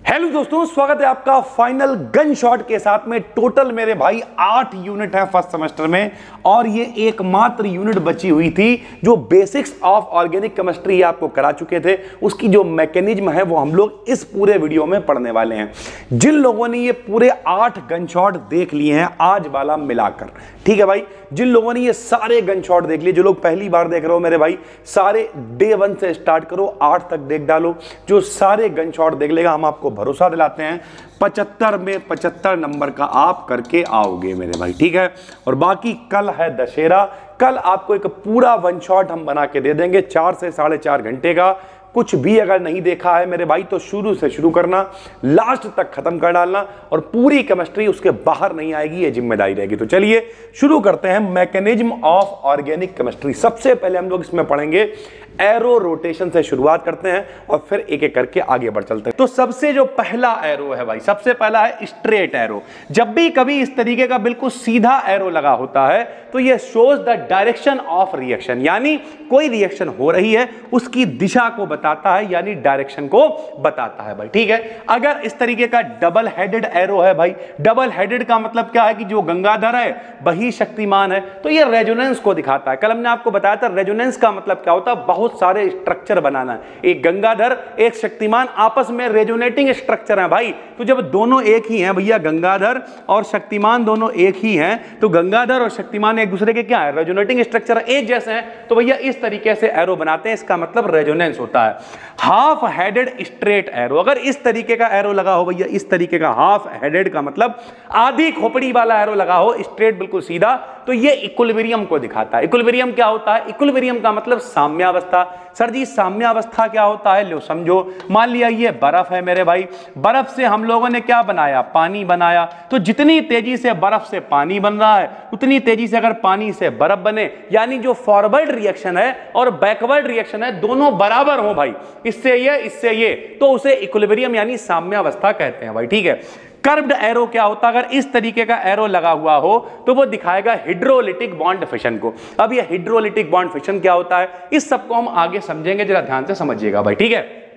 Hello दोस्तों, स्वागत है आपका फाइनल गन शॉट के साथ में। टोटल मेरे भाई 8 यूनिट है फर्स्ट सेमेस्टर में, और ये एकमात्र यूनिट बची हुई थी जो बेसिक्स ऑफ ऑर्गेनिक केमिस्ट्री आपको करा चुके थे। उसकी जो मैकेनिज्म है वो हम लोग इस पूरे वीडियो में पढ़ने वाले हैं। जिन लोगों ने ये पूरे 8 गन शॉट देख लिए हैं आज वाला मिलाकर, ठीक है भाई, जिन लोगों ने ये सारे गन शॉट देख लिए, जो लोग पहली बार देख रहे हो मेरे भाई, सारे डे 1 से स्टार्ट करो, 8 तक देख डालो। जो सारे गन शॉट देख लेगा, हम आपको भरोसा दिलाते हैं 75 में 75 नंबर का आप करके आओगे मेरे भाई, ठीक है। और बाकी कल है दशहरा, कल आपको एक पूरा वन शॉट हम बना के दे देंगे 4 से 4.5 घंटे का। कुछ भी अगर नहीं देखा है मेरे भाई तो शुरू से शुरू करना, लास्ट तक खत्म कर डालना, और पूरी केमिस्ट्री उसके बाहर नहीं आएगी, ये जिम्मेदारी रहेगी। तो चलिए शुरू करते हैं मैकेनिज्म ऑफ ऑर्गेनिक केमिस्ट्री। सबसे पहले हम लोग इसमें पढ़ेंगे एरो रोटेशन से शुरुआत करते हैं और फिर एक एक करके आगे बढ़ चलते हैं। तो सबसे जो पहला एरो है भाई, सबसे पहला है स्ट्रेट एरो। जब भी कभी इस तरीके का बिल्कुल सीधा एरो लगा होता है तो यह shows the direction of reaction, यानी कोई रिएक्शन हो रही है उसकी दिशा को बताता है, यानी डायरेक्शन को बताता है भाई, ठीक है। अगर इस तरीके का डबल हेडेड एरो है भाई, डबल हेडेड का मतलब क्या है कि जो गंगाधर है वही शक्तिमान है, तो यह रेजोनेंस को दिखाता है। कल हमने आपको बताया था रेजोनेंस का मतलब क्या होता है, बहुत सारे स्ट्रक्चर बनाना है। एक गंगाधर एक शक्तिमान आपस में रेजोनेटिंग स्ट्रक्चर है भाई। तो जब दोनों एक ही हैं भैया, गंगाधर और शक्तिमान दोनों एक ही हैं, तो गंगाधर और शक्तिमान एक दूसरे के क्या है, रेजोनेटिंग स्ट्रक्चर एक जैसे हैं, तो भैया इस तरीके से एरो बनाते हैं, इसका मतलब रेजोनेंस होता है। हाफ हेडेड स्ट्रेट एरो, अगर इस तरीके का एरो लगा हो भैया, इस तरीके का हाफ हेडेड का मतलब आधी खोपड़ी वाला एरो लगा हो, स्ट्रेट बिल्कुल सीधा, तो ये इक्विलिब्रियम को दिखाता है। इक्विलिब्रियम क्या होता है, इक्विलिब्रियम का मतलब साम्यावस्था। सर जी साम्यावस्था क्या होता है, लो समझो। मान लिया ये बर्फ है मेरे भाई, बर्फ से हम लोगों ने क्या बनाया, पानी बनाया। तो जितनी तेजी से बर्फ से पानी बन रहा है उतनी तेजी से अगर पानी से बर्फ बने, यानी जो फॉरवर्ड रिएक्शन है और बैकवर्ड रिएक्शन है दोनों बराबर हो भाई, इससे ये, तो उसे इक्विलिब्रियम यानी साम्यावस्था कहते हैं भाई, ठीक है। कर्व्ड एरो क्या होता है, अगर इस तरीके का एरो लगा हुआ हो तो वो दिखाएगा हाइड्रोलिटिक बॉन्ड फिशन को। अब ये हाइड्रोलिटिक बॉन्ड फिशन क्या होता है, इस सबको हम आगे समझेंगे, जरा ध्यान से समझिएगा भाई, ठीक है।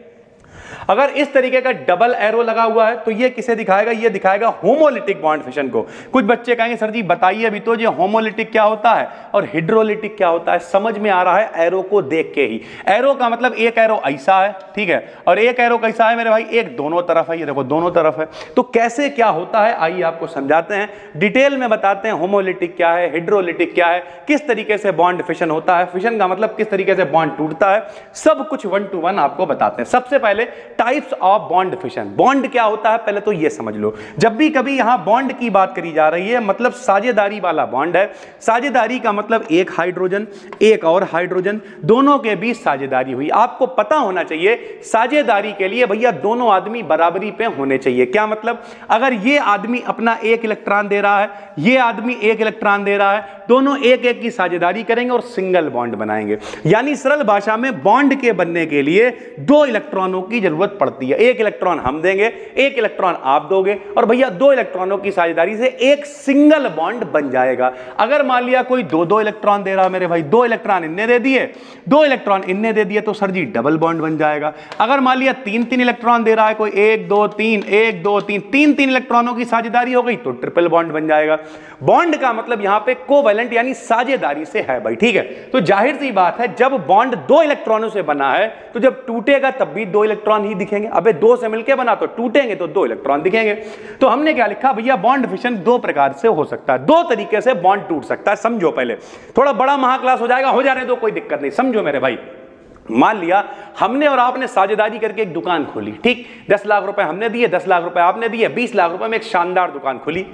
अगर इस तरीके का डबल एरो लगा हुआ है तो ये किसे दिखाएगा, ये दिखाएगा होमोलिटिक बॉन्ड फिशन को। कुछ बच्चे कहेंगे सर जी बताइए अभी तो, ये होमोलिटिक क्या होता है और हाइड्रोलिटिक क्या होता है। समझ में आ रहा है एरो को देख के ही। एरो का मतलब एक एरो ऐसा है, ठीक है, और एक एरो कैसा है मेरे भाई, एक दोनों तरफ है, ये देखो दोनों तरफ है। तो कैसे क्या होता है आइए आपको समझाते हैं, डिटेल में बताते हैं होमोलिटिक क्या है, हाइड्रोलिटिक क्या है, किस तरीके से बॉन्ड फिशन होता है, फिशन का मतलब किस तरीके से बॉन्ड टूटता है, सब कुछ 1 to 1 आपको बताते हैं। सबसे पहले types of bond fission. Bond क्या होता है पहले तो ये समझ लो। जब भी कभी यहां बॉन्ड की बात करी जा रही है मतलब साझेदारी वाला बॉन्ड है। साझेदारी का मतलब एक हाइड्रोजन एक और हाइड्रोजन, दोनों के बीच साझेदारी हुई। आपको पता होना चाहिए साझेदारी के लिए भैया दोनों आदमी बराबरी पे होने चाहिए। क्या मतलब, अगर ये आदमी अपना 1 इलेक्ट्रॉन दे रहा है, ये आदमी 1 इलेक्ट्रॉन दे रहा है, दोनों एक एक की साझेदारी करेंगे और सिंगल बॉन्ड बनाएंगे। यानी सरल भाषा में बॉन्ड के बनने के लिए 2 इलेक्ट्रॉनों की जरूरत पड़ती है। 1 इलेक्ट्रॉन हम देंगे, 1 इलेक्ट्रॉन आप दोगे, और भैया 2 इलेक्ट्रॉनों की साझेदारी से एक सिंगल बॉन्ड बन जाएगा। अगर मान लिया कोई 2-2 इलेक्ट्रॉन दे रहा है मेरे भाई, 2 इलेक्ट्रॉन इनने दे दिए, 2 इलेक्ट्रॉन इनने दे दिए, तो सर जी डबल बॉन्ड बन जाएगा। अगर मान लिया 3-3 इलेक्ट्रॉन दे रहा है कोई, 1 2 3 1 2 3, 3-3 इलेक्ट्रॉनों की साझेदारी हो गई तो ट्रिपल बॉन्ड बन जाएगा। बॉन्ड का मतलब यहां पे कोवैलेंट यानी साझेदारी से है भाई, ठीक है। तो जाहिर सी बात है जब बॉन्ड 2 इलेक्ट्रॉनों से बना है तो जब टूटेगा तब भी 2 इलेक्ट्रॉन ही दिखेंगे। अबे 2 से मिलकर बना तो टूटेंगे तो 2 इलेक्ट्रॉन दिखेंगे। तो हमने क्या लिखा भैया, बॉन्ड फिशन 2 प्रकार से हो सकता है, 2 तरीके से बॉन्ड टूट सकता है। समझो पहले, थोड़ा बड़ा महाक्लास हो जाएगा, हो जाने दो, कोई दिक्कत नहीं, समझो मेरे भाई। मान लिया हमने और आपने साझेदारी करके एक दुकान खोली, ठीक, 10 लाख रुपए हमने दिए, 10 लाख रुपए आपने दिए, 20 लाख रुपए में एक शानदार दुकान खोली।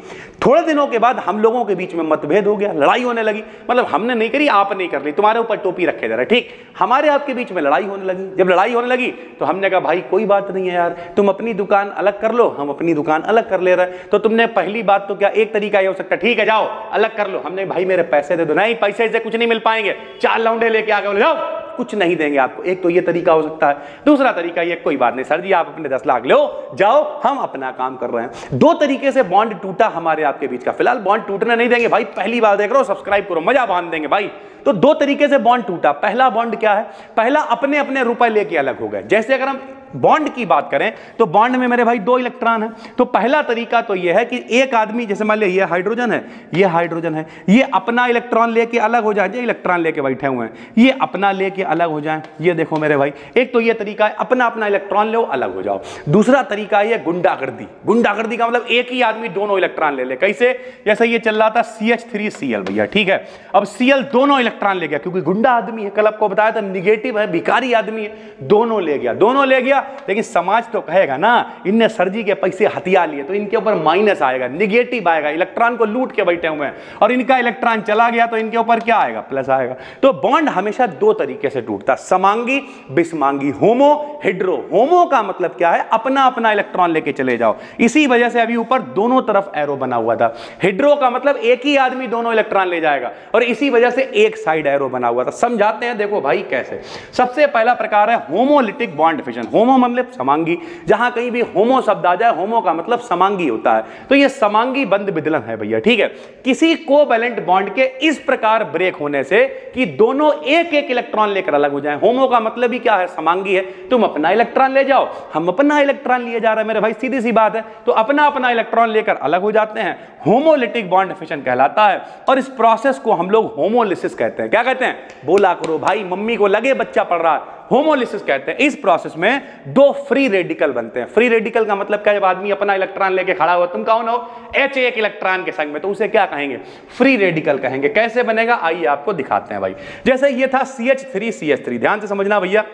थोड़े दिनों के बाद हम लोगों के बीच में मतभेद हो गया, लड़ाई होने लगी। मतलब हमने नहीं करी, आपने नहीं कर ली, तुम्हारे ऊपर टोपी रखे जा रहा है, ठीक, हमारे आपके बीच में लड़ाई होने लगी। जब लड़ाई होने लगी तो हमने कहा भाई कोई बात नहीं है यार, तुम अपनी दुकान अलग कर लो, हम अपनी दुकान अलग कर ले रहे हैं। तो तुमने पहली बात तो क्या, एक तरीका ये हो सकता है, ठीक है जाओ अलग कर लो। हमने भाई मेरे पैसे दे दो, नहीं पैसे से कुछ नहीं मिल पाएंगे, 4 लौंडे लेके आ गए, बोले जाओ कुछ नहीं देंगे आपको। एक तो ये तरीका हो सकता है। दूसरा तरीका ये, कोई बात नहीं सर जी आप अपने 10 लाख लो, जाओ हम अपना काम कर रहे हैं। 2 तरीके से बॉन्ड टूटा हमारे आपके बीच का। फिलहाल बॉन्ड टूटने नहीं देंगे भाई, पहली बार देख रहे हो, सब्सक्राइब करो, मजा बांध देंगे भाई। तो 2 तरीके से बॉन्ड टूटा। पहला बॉन्ड क्या है, पहला अपने अपने रुपए लेके अलग हो गए। जैसे अगर हम बॉन्ड की बात करें तो बॉन्ड में मेरे भाई 2 इलेक्ट्रॉन है। तो पहला तरीका तो यह है कि एक आदमी, जैसे मान लिया ये हाइड्रोजन है, ये हाइड्रोजन है, ये अपना इलेक्ट्रॉन लेके अलग हो जाए, इलेक्ट्रॉन लेके बैठे हुए हैं, ये अपना लेके अलग हो जाए। ये देखो मेरे भाई, एक तो ये तरीका है अपना अपना इलेक्ट्रॉन लो अलग हो जाओ। दूसरा तरीका है गुंडागर्दी। गुंडागर्दी का मतलब एक ही आदमी दोनों इलेक्ट्रॉन ले ले। कैसे? जैसे ये चल रहा था CH3Cl भैया, ठीक है, अब Cl दोनों इलेक्ट्रॉन ले गया क्योंकि गुंडा आदमी है, कल आपको बताया था निगेटिव है, भिखारी आदमी है, दोनों ले गया, दोनों ले गया। लेकिन समाज तो कहेगा ना इनने सर जी के पैसे हथिया लिए तो इनके ऊपर माइनस आएगा, निगेटिव आएगा, इलेक्ट्रॉन को लूट के बैठे हुए हैं और इनका इलेक्ट्रॉन चला गया तो इनके ऊपर क्या आएगा? प्लस आएगा। तो बॉन्ड हमेशा 2 तरीके से टूटता, समांगी बिस्मांगी, होमो हेड्रो। होमो का मतलब क्या है? अपना अपना इलेक्ट्रॉन लेके चले जाओ। इसी वजह से अभी ऊपर दोनों तरफ एरो बना हुआ था। हेड्रो का मतलब एक ही आदमी दोनों इलेक्ट्रॉन ले जाएगा और इसी वजह से एक साइड एरो बना हुआ था। समझाते हैं, देखो भाई कैसे। सबसे पहला प्रकार है होमोलिटिक बॉन्ड फिशन। होमो मतलब समांगी, जहां कहीं भी होमो शब्द आ जाए, होमो का मतलब समांगी होता है, तो यह समांगी बंद विदलन है भैया, ठीक है। किसी कोवैलेंट बॉन्ड के इस प्रकार ब्रेक होने से कि दोनों एक एक इलेक्ट्रॉन लेकर अलग हो जाएं। होमो का मतलब ही क्या है? समांगी है, तुम अपना इलेक्ट्रॉन ले जाओ, हम अपना इलेक्ट्रॉन लिए जा रहे हैं मेरे भाई, सीधी सी बात है। तो अपना अपना इलेक्ट्रॉन लेकर अलग हो जाते हैं, होमोलिटिक बॉन्ड फिशन कहलाता है। और इस प्रोसेस को हम लोग होमोलिसिस कहते हैं। क्या कहते हैं? बोला करो भाई, मम्मी को लगे बच्चा पढ़ रहा है। होमोलिसिस कहते हैं। इस प्रोसेस में 2 फ्री रेडिकल बनते हैं। फ्री रेडिकल का मतलब क्या? जब आदमी अपना इलेक्ट्रॉन लेके खड़ा हुआ, तुम कौन हो? H एक इलेक्ट्रॉन के संग में, तो उसे क्या कहेंगे? फ्री रेडिकल कहेंगे। कैसे बनेगा आइए आपको दिखाते हैं भाई। जैसे ये था CH3CH3, ध्यान से समझना भैया।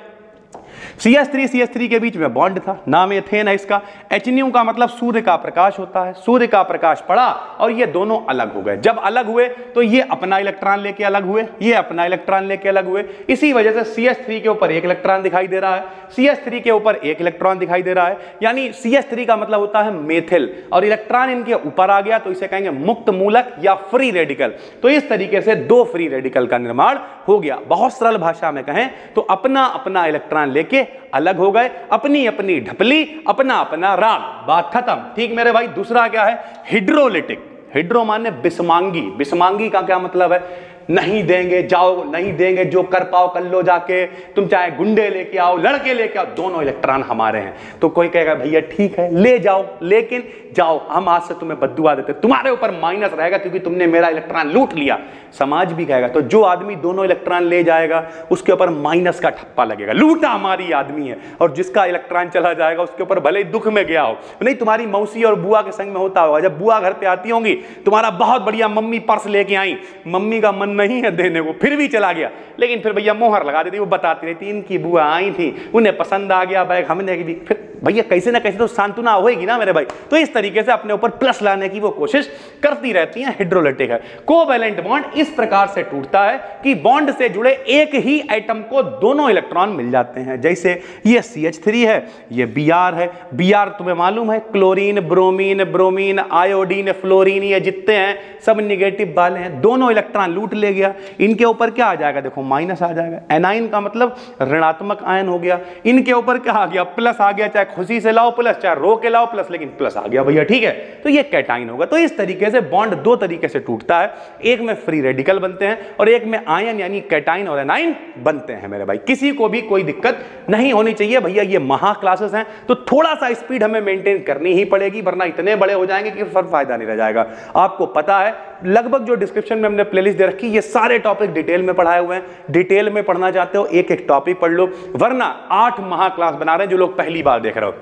CH3CH3 के बीच में बॉन्ड था, नाम एथेन है इसका। HNu का मतलब सूर्य का प्रकाश होता है। सूर्य का प्रकाश पड़ा और ये दोनों अलग हो गए। जब अलग हुए तो ये अपना इलेक्ट्रॉन लेके अलग हुए, ये अपना इलेक्ट्रॉन लेके अलग हुए। इसी वजह से CH3 के ऊपर 1 इलेक्ट्रॉन दिखाई दे रहा है, CH3 के ऊपर 1 इलेक्ट्रॉन दिखाई दे रहा है। यानी CH3 का मतलब होता है मेथिल और इलेक्ट्रॉन इनके ऊपर आ गया तो इसे कहेंगे मुक्त मूलक या फ्री रेडिकल। तो इस तरीके से 2 फ्री रेडिकल का निर्माण हो गया। बहुत सरल भाषा में कहें तो अपना अपना इलेक्ट्रॉन लेके अलग हो गए, अपनी अपनी ढपली, अपना अपना राग, बात खत्म। ठीक मेरे भाई। दूसरा क्या है? हिड्रोलिटिक। हिड्रो माने बिस्मांगी। बिस्मांगी का क्या मतलब है? नहीं देंगे जाओ, नहीं देंगे, जो कर पाओ कर लो जाके, तुम चाहे गुंडे लेके आओ, लड़के लेके आओ, दोनों इलेक्ट्रॉन हमारे हैं। तो कोई कहेगा भैया ठीक है ले जाओ, लेकिन जाओ हम आज से तुम्हें बद्दुआ देते, तुम्हारे ऊपर माइनस रहेगा क्योंकि तुमने मेरा इलेक्ट्रॉन लूट लिया। समाज भी कहेगा। तो जो आदमी दोनों इलेक्ट्रॉन ले जाएगा उसके ऊपर माइनस का ठप्पा लगेगा, लूटा हमारी आदमी है। और जिसका इलेक्ट्रॉन चला जाएगा उसके ऊपर भले ही दुख में गया हो, नहीं तुम्हारी मौसी और बुआ के संग में होता होगा, जब बुआ घर पे आती होंगी, तुम्हारा बहुत बढ़िया मम्मी पर्स लेके आई, मम्मी का मन नहीं है देने को, फिर भी चला गया, लेकिन फिर भैया मोहर लगा देती, वो बताती रहती इनकी बुआ आई थी, उन्हें पसंद आ गया बैग, हमने भी, फिर भैया कैसे ना कैसे तो सांत्वना होगी ना मेरे भाई। तो इस तरीके से अपने ऊपर प्लस लाने की वो कोशिश करती रहती हैं। हिड्रोलिटिक है। कोवैलेंट बॉन्ड इस प्रकार से टूटता है कि बॉन्ड से जुड़े एक ही एटम को दोनों इलेक्ट्रॉन मिल जाते हैं। जैसे ये CH3 है, ये Br है। Br तुम्हें मालूम है chlorine, bromine, bromine, iodine, fluorine, ये जितने हैं सब निगेटिव वाले हैं, दोनों इलेक्ट्रॉन लूट ले गया। इनके ऊपर क्या आ जाएगा? देखो माइनस आ जाएगा। एनाइन का मतलब ऋणात्मक आयन हो गया। इनके ऊपर क्या आ गया? प्लस आ गया, चाहे खुशी से लाओ प्लस, चाहे रो के लाओ प्लस, लेकिन प्लस आ गया भैया, ठीक है। तो ये कैटाइन होगा। तो इस तरीके से बॉन्ड 2 तरीके से टूटता है, एक में फ्री रेडिकल बनते हैं और एक में आयन यानी कैटाइन और एनाइन बनते हैं मेरे भाई। किसी को भी कोई दिक्कत नहीं होनी चाहिए भैया। ये महा क्लासेस हैं तो थोड़ा सा स्पीड हमें मेंटेन करनी ही पड़ेगी, वरना इतने बड़े हो जाएंगे कि फिर फायदा नहीं रह जाएगा। आपको पता है लगभग जो डिस्क्रिप्शन में हमने प्लेलिस्ट दे रखी, ये सारे टॉपिक डिटेल में पढ़ाए हुए हैं। डिटेल में पढ़ना चाहते हो एक एक टॉपिक पढ़ लो, वरना 8 महा क्लास बना रहे हैं जो लोग पहली बार देख रहे हो।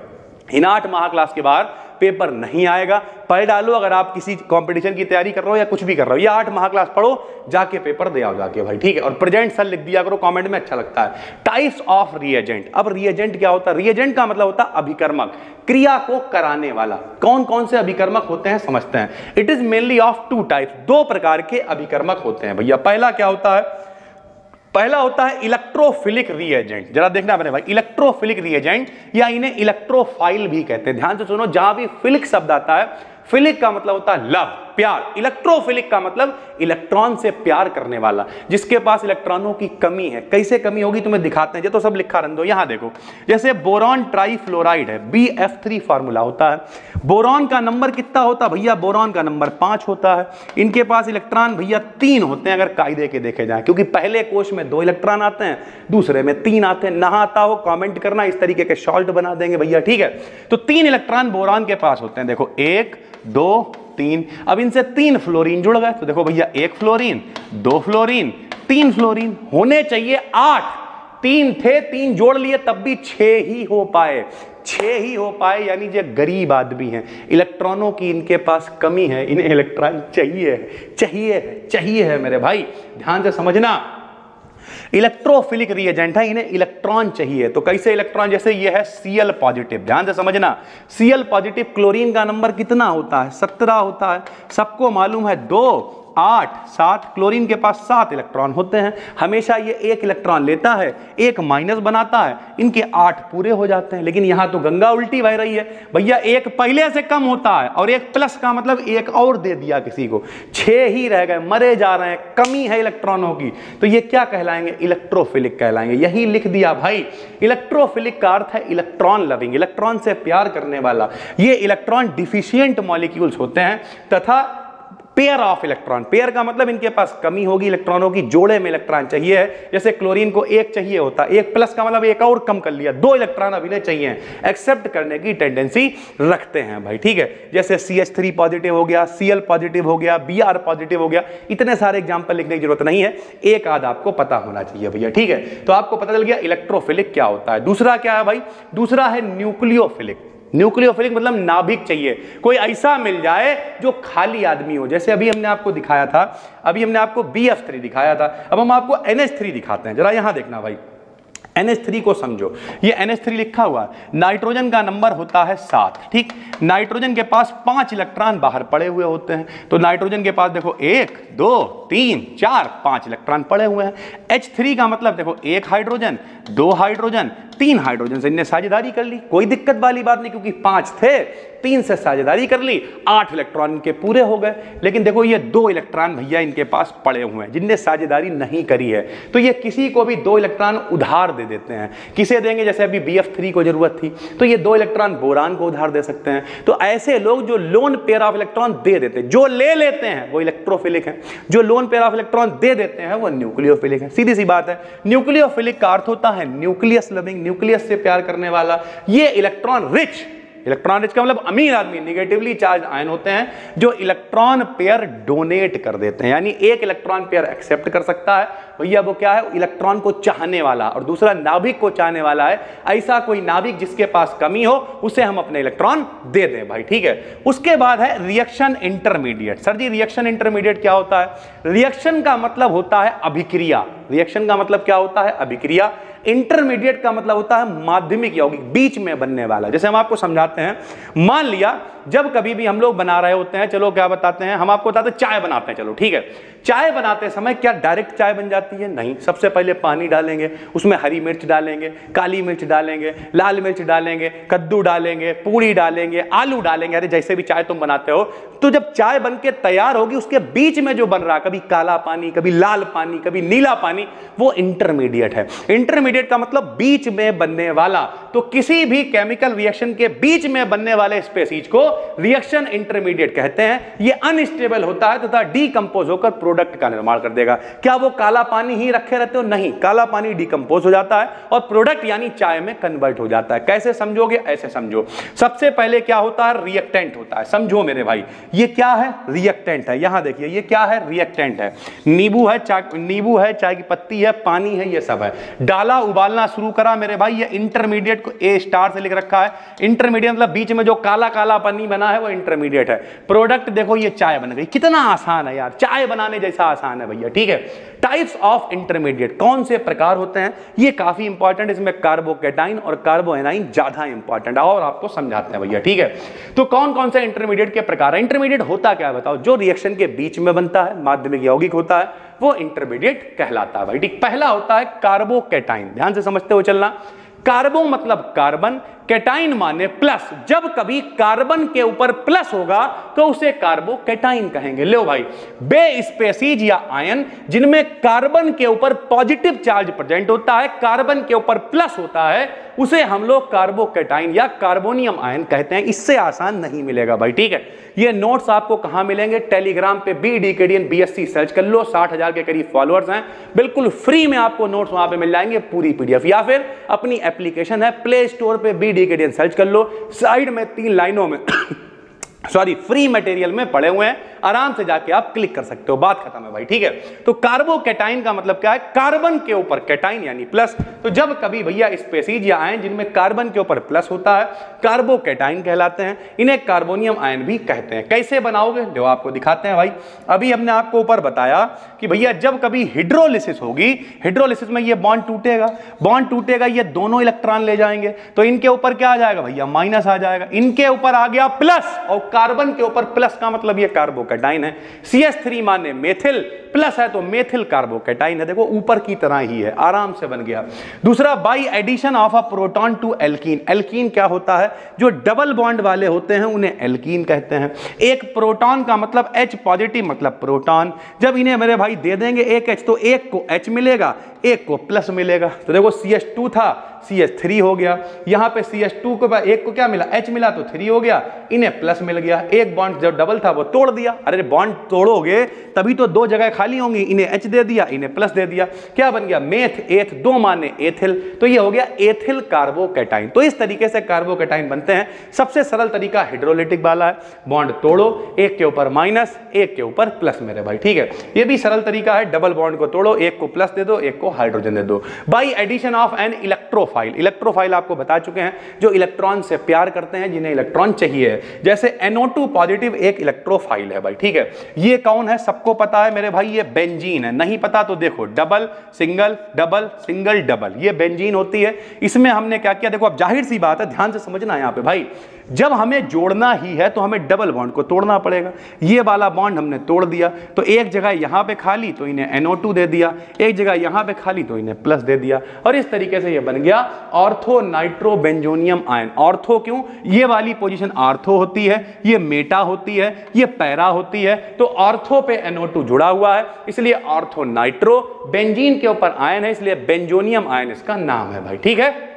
इन 8 महा क्लास के बाद पेपर नहीं आएगा, पढ़ डालो। अगर आप किसी कंपटीशन की तैयारी कर रहे हो या कुछ भी कर रहे हो, ये 8 महा क्लास पढ़ो, जाके पेपर दे आओ जाके भाई, ठीक है। और प्रेजेंट सर लिख दिया करो कमेंट में, अच्छा लगता है। Types of reagent. अब रिएजेंट क्या होता है? रिएजेंट का मतलब होता है अभिकर्मक, क्रिया को कराने वाला। कौन कौन से अभिकर्मक होते हैं समझते हैं। It is mainly of 2 types, 2 प्रकार के अभिकर्मक होते हैं भैया। पहला क्या होता है? पहला होता है इलेक्ट्रोफिलिक रिएजेंट। जरा देखना मेरे भाई, इलेक्ट्रोफिलिक रिएजेंट या इन्हें इलेक्ट्रोफाइल भी कहते हैं। ध्यान से सुनो, जहां भी फिलिक शब्द आता है फिलिक का मतलब होता है लव, प्यार। इलेक्ट्रोफिलिक का मतलब इलेक्ट्रॉन से प्यार करने वाला, जिसके पास इलेक्ट्रॉनों की कमी है। कैसे कमी होगी तुम्हें दिखाते हैं, ये तो सब लिखा रहने दो। यहां देखो, जैसे बोरॉन ट्राईफ्लोराइड है, BF3 फार्मूला होता है। बोरॉन का नंबर कितना होता है भैया? बोरॉन का नंबर 5 होता है। इनके पास इलेक्ट्रॉन भैया 3 होते हैं अगर कायदे के देखे जाए, क्योंकि पहले कोश में 2 इलेक्ट्रॉन आते हैं, दूसरे में 3 आते हैं। ना आता हो कमेंट करना, इस तरीके के शॉर्ट बना देंगे भैया, ठीक है। तो 3 इलेक्ट्रॉन बोरॉन के पास होते हैं। देखो 1 2 3, अब इनसे 3 फ्लोरीन जुड़ गए, तो देखो भैया 1 फ्लोरीन, 2 फ्लोरीन, 3 फ्लोरीन, होने चाहिए 8। 3 थे, 3 जोड़ लिए तब भी 6 ही हो पाए, 6 ही हो पाए। यानी जो गरीब आदमी हैं, इलेक्ट्रॉनों की इनके पास कमी है, इन्हें इलेक्ट्रॉन चाहिए चाहिए चाहिए है मेरे भाई, ध्यान से समझना। इलेक्ट्रोफिलिक रिएजेंट है, इन्हें इलेक्ट्रॉन चाहिए। तो कैसे इलेक्ट्रॉन? जैसे ये है Cl पॉजिटिव, ध्यान से समझना। Cl पॉजिटिव क्लोरीन का नंबर कितना होता है? 17 होता है। सबको मालूम है 2 8 7, क्लोरीन के पास 7 इलेक्ट्रॉन होते हैं। हमेशा ये 1 इलेक्ट्रॉन लेता है, 1 माइनस बनाता है, इनके 8 पूरे हो जाते हैं। लेकिन यहां तो गंगा उल्टी बह रही है भैया, 1 पहले से कम होता है और 1 प्लस का मतलब 1 और दे दिया किसी को, 6 ही रह गए, मरे जा रहे हैं, कमी है इलेक्ट्रॉनों की। तो ये क्या कहलाएंगे? इलेक्ट्रोफिलिक कहलाएंगे। यही लिख दिया भाई। इलेक्ट्रोफिलिक का अर्थ है इलेक्ट्रॉन लविंग, इलेक्ट्रॉन से प्यार करने वाला। ये इलेक्ट्रॉन डिफिशियंट मॉलिक्यूल्स होते हैं, तथा पेयर ऑफ इलेक्ट्रॉन, पेयर का मतलब इनके पास कमी होगी इलेक्ट्रॉनों की, जोड़े में इलेक्ट्रॉन चाहिए है। जैसे क्लोरीन को 1 चाहिए होता, 1 प्लस का मतलब 1 और कम कर लिया, 2 इलेक्ट्रॉन अभी नहीं चाहिए, एक्सेप्ट करने की टेंडेंसी रखते हैं भाई, ठीक है। जैसे CH3 पॉजिटिव हो गया, Cl पॉजिटिव हो गया, Br पॉजिटिव हो गया। इतने सारे एग्जाम्पल लिखने की जरूरत नहीं है, एक आध आपको पता होना चाहिए भैया, ठीक है। तो आपको पता चल गया इलेक्ट्रोफिलिक क्या होता है। दूसरा क्या है भाई? दूसरा है न्यूक्लियोफिलिक। न्यूक्लियोफिलिक मतलब नाभिक चाहिए, कोई ऐसा मिल जाए जो खाली आदमी हो। जैसे अभी हमने आपको दिखाया था, अभी हमने आपको BF3 दिखाया था, अब हम आपको NH3 दिखाते हैं। जरा यहां देखना भाई, NH3 को समझो। ये NH3 लिखा हुआ है, नाइट्रोजन का नंबर होता है 7, ठीक। नाइट्रोजन के पास 5 इलेक्ट्रॉन बाहर पड़े हुए होते हैं। तो नाइट्रोजन के पास देखो 1 2 3 4 5 इलेक्ट्रॉन पड़े हुए हैं। H3 का मतलब देखो 1 हाइड्रोजन, 2 हाइड्रोजन, 3 हाइड्रोजन से इनने साझेदारी कर ली, कोई दिक्कत वाली बात नहीं, क्योंकि 5 थे, 3 से साझेदारी कर ली, 8 इलेक्ट्रॉन इनके पूरे हो गए। लेकिन देखो ये 2 इलेक्ट्रॉन भैया इनके पास पड़े हुए हैं जिनने साझेदारी नहीं करी है। तो ये किसी को भी 2 इलेक्ट्रॉन उधार दे देते हैं। किसे देंगे? जैसे अभी BF3 को जरूरत थी, तो ये 2 इलेक्ट्रॉन बोरान को उधार दे सकते हैं। तो ऐसे लोग जो लोन पेयर ऑफ इलेक्ट्रॉन दे देते हैं, जो ले लेते हैं, वो इलेक्ट्रोफिलिक है। जो लोन पेयर ऑफ इलेक्ट्रॉन दे देते हैं, वो न्यूक्लियोफिलिक है। सीधी सी बात है। न्यूक्लियोफिलिक का अर्थ होता है न्यूक्लियस लविंग, न्यूक्लियस से प्यार करने वाला। ये इलेक्ट्रॉन रिच, इलेक्ट्रॉन रिच का मतलब अमीर आदमी, निगेटिवली चार्ज आयन होते हैं जो इलेक्ट्रॉन पेयर डोनेट कर देते हैं। यानी 1 इलेक्ट्रॉन पेयर एक्सेप्ट कर सकता है भैया, वो क्या है? इलेक्ट्रॉन को चाहने वाला, और दूसरा नाभिक को चाहने वाला है। ऐसा कोई नाभिक जिसके पास कमी हो, उसे हम अपने इलेक्ट्रॉन दे दें भाई, ठीक है। उसके बाद है रिएक्शन इंटरमीडिएट। सर जी रिएक्शन इंटरमीडिएट क्या होता है? रिएक्शन का मतलब होता है अभिक्रिया। रिएक्शन का मतलब क्या होता है? अभिक्रिया। इंटरमीडिएट का मतलब होता है माध्यमिक यौगिक, बीच में बनने वाला। जैसे हम आपको समझाते हैं, मान लिया जब कभी भी हम लोग बना रहे होते हैं, चलो क्या बताते हैं, हम आपको बताते हैं चाय बनाते हैं, चलो ठीक है। चाय बनाते समय क्या डायरेक्ट चाय बन जाती है? नहीं, सबसे पहले पानी डालेंगे, उसमें हरी मिर्च डालेंगे, काली मिर्च डालेंगे, लाल मिर्च डालेंगे, कद्दू डालेंगे, पूड़ी डालेंगे, आलू डालेंगे, अरे जैसे भी चाय तुम बनाते हो। तो जब चाय बन के तैयार होगी, उसके बीच में जो बन रहा, कभी काला पानी, कभी लाल पानी, कभी नीला पानी, वो इंटरमीडिएट है। इंटरमीडिएट का मतलब बीच में बनने वाला। तो किसी भी केमिकल रिएक्शन के बीच में बनने वाले स्पेसीज को रिएक्शन इंटरमीडिएट कहते हैं। ये अनस्टेबल होता है तथा डीकंपोज होकर प्रोडक्ट का निर्माण कर देगा। क्या वो काला पानी ही रखे रहते हो? नहीं, काला पानी डीकंपोज हो जाता है और प्रोडक्ट यानी चाय में कन्वर्ट हो जाता है। कैसे समझोगे? ऐसे समझो। सबसे पहले क्या होता है? रिएक्टेंट होता है। समझो मेरे भाई, ये क्या है? रिएक्टेंट है। यहां देखिए, ये क्या है? रिएक्टेंट है। नींबू है, चाय की पत्ती है, पानी है, ये सब है। डाला, उबालना शुरू करा मेरे भाई, ये इंटरमीडिएट को A स्टार से लिख रखा है। इंटरमीडिएट मतलब बीच में जो काला काला पानी बना है वो इंटरमीडिएट है। प्रोडक्ट देखो, ये चाय बन गई। कितना आसान है यार, चाय बनाने जैसा आसान है भैया, ठीक है। टाइप्स ऑफ इंटरमीडिएट, कौन से प्रकार होते हैं, ये काफी इंपॉर्टेंट। इसमें कार्बोकैटाइन और कार्बोएनाइन ज्यादा इंपॉर्टेंट है, और आपको समझाते हैं भैया, ठीक है। तो कौन कौन से इंटरमीडिएट के प्रकार है? इंटरमीडिएट होता क्या है बताओ? जो रिएक्शन के बीच में बनता है, माध्यमिक यौगिक होता है, वो इंटरमीडिएट कहलाता है भाई, ठीक। पहला होता है कार्बोकैटाइन, ध्यान से समझते हुए चलना। कार्बो मतलब कार्बन, कैटाइन माने प्लस, जब कभी कार्बन के ऊपर प्लस होगा तो उसे कार्बोकैटाइन कहेंगे। लो भाई, बे स्पेसीज या आयन जिनमें कार्बन के ऊपर पॉजिटिव चार्ज प्रेजेंट होता है, कार्बन के ऊपर प्लस होता है, उसे हम लोग कार्बोकैटाइन या कार्बोनियम आयन कहते हैं। इससे आसान नहीं मिलेगा भाई, ठीक है। ये नोट्स आपको कहां मिलेंगे? टेलीग्राम पे BDKDN BSc सर्च कर लो, 60,000 के करीब फॉलोअर्स हैं, बिल्कुल फ्री में आपको नोट्स वहां पे मिल जाएंगे, पूरी PDF। या फिर अपनी एप्लीकेशन है प्ले स्टोर पे BDKDN सर्च कर लो, साइड में 3 लाइनों में सॉरी फ्री मटेरियल में पड़े हुए हैं, आराम से जाके आप क्लिक कर सकते हो, बात खत्म है भाई, ठीक है। तो कार्बोकैटाइन का मतलब क्या है? कार्बन के ऊपर कैटाइन यानी प्लस। तो जब कभी भैया स्पेसीज या आयन जिनमें कार्बन के ऊपर प्लस होता है, कार्बोकैटाइन कहलाते हैं। इन्हें कार्बोनियम आयन भी कहते हैं। कैसे बनाओगे? जो आपको दिखाते हैं भाई। अभी हमने आपको ऊपर बताया कि भैया जब कभी हाइड्रोलिसिस होगी, हाइड्रोलिसिस में ये बॉन्ड टूटेगा, बॉन्ड टूटेगा, ये दोनों इलेक्ट्रॉन ले जाएंगे, तो इनके ऊपर क्या आ जाएगा भैया? माइनस आ जाएगा। इनके ऊपर आ गया प्लस, और कार्बन के ऊपर प्लस का मतलब ये कार्बोकैटाइन है। CH3 माने मेथिल, प्लस है तो मेथिल कार्बोकैटाइन है। देखो ऊपर की तरह ही है, आराम से बन गया। दूसरा, by addition of a proton to alkene. Alkene क्या होता है? जो डबल बॉन्ड वाले होते हैं उन्हें एल्कीन कहते हैं। एक प्रोटॉन का मतलब H पॉजिटिव मतलब प्रोटॉन। जब इन्हें मेरे भाई दे देंगे एक H, तो एक को H मिलेगा, एक को प्लस मिलेगा। तो देखो CH2 था, CH3 हो गया। यहां पे CH2 को एक को क्या मिला? H मिला, तो 3 हो गया, इन्हें प्लस मिल गया। एक बॉन्ड जब डबल था वो तोड़ दिया। अरे बॉन्ड तोड़ोगे तभी तो 2 जगह खाली होंगी, इन्हें H दे दिया, इन्हें प्लस दे दिया, क्या बन गया? मेथ, एथ, 2 माने एथिल, तो ये हो गया एथिल कार्बोकैटाइन। तो इस तरीके से कार्बोकैटाइन बनते हैं। सबसे सरल तरीका हाइड्रोलिटिक वाला है, बॉन्ड तोड़ो, एक के ऊपर माइनस, एक के ऊपर प्लस मेरे भाई, ठीक है। ये भी सरल तरीका है, डबल बॉन्ड को तोड़ो, एक को प्लस दे दो, एक को हाइड्रोजन दे दो। By addition of an electrophile. Electrophile आपको बता चुके हैं, जो इलेक्ट्रॉन से प्यार करते हैं, जिन्हें इलेक्ट्रॉन चाहिए। जैसे NO2 पॉजिटिव एक इलेक्ट्रोफाइल है भाई, ठीक है। ये कौन है? सबको पता है मेरे भाई, ये बेंजीन है। नहीं पता तो देखो, double single double single double, ये बेंजीन होती है। इसमें हमने क्या किया? देखो अब जाहिर सी बात है, ध्यान से समझना है यहाँ पे भाई, जब हमें जोड़ना ही है तो हमें डबल बॉन्ड को तोड़ना पड़ेगा। ये वाला बॉन्ड हमने तोड़ दिया, तो एक जगह यहां पे खाली तो इन्हें NO2 दे दिया, एक जगह यहां पे खाली तो इन्हें प्लस दे दिया, और इस तरीके से ये बन गया ऑर्थो नाइट्रोबेंजोनियम आयन। ऑर्थो क्यों? ये वाली पोजीशन ऑर्थो होती है, ये मेटा होती है, ये पैरा होती है, तो ऑर्थो पे NO2 जुड़ा हुआ है, इसलिए ऑर्थो नाइट्रो। बेंजीन के ऊपर आयन है, इसलिए बेंजोनियम आयन इसका नाम है भाई, ठीक है।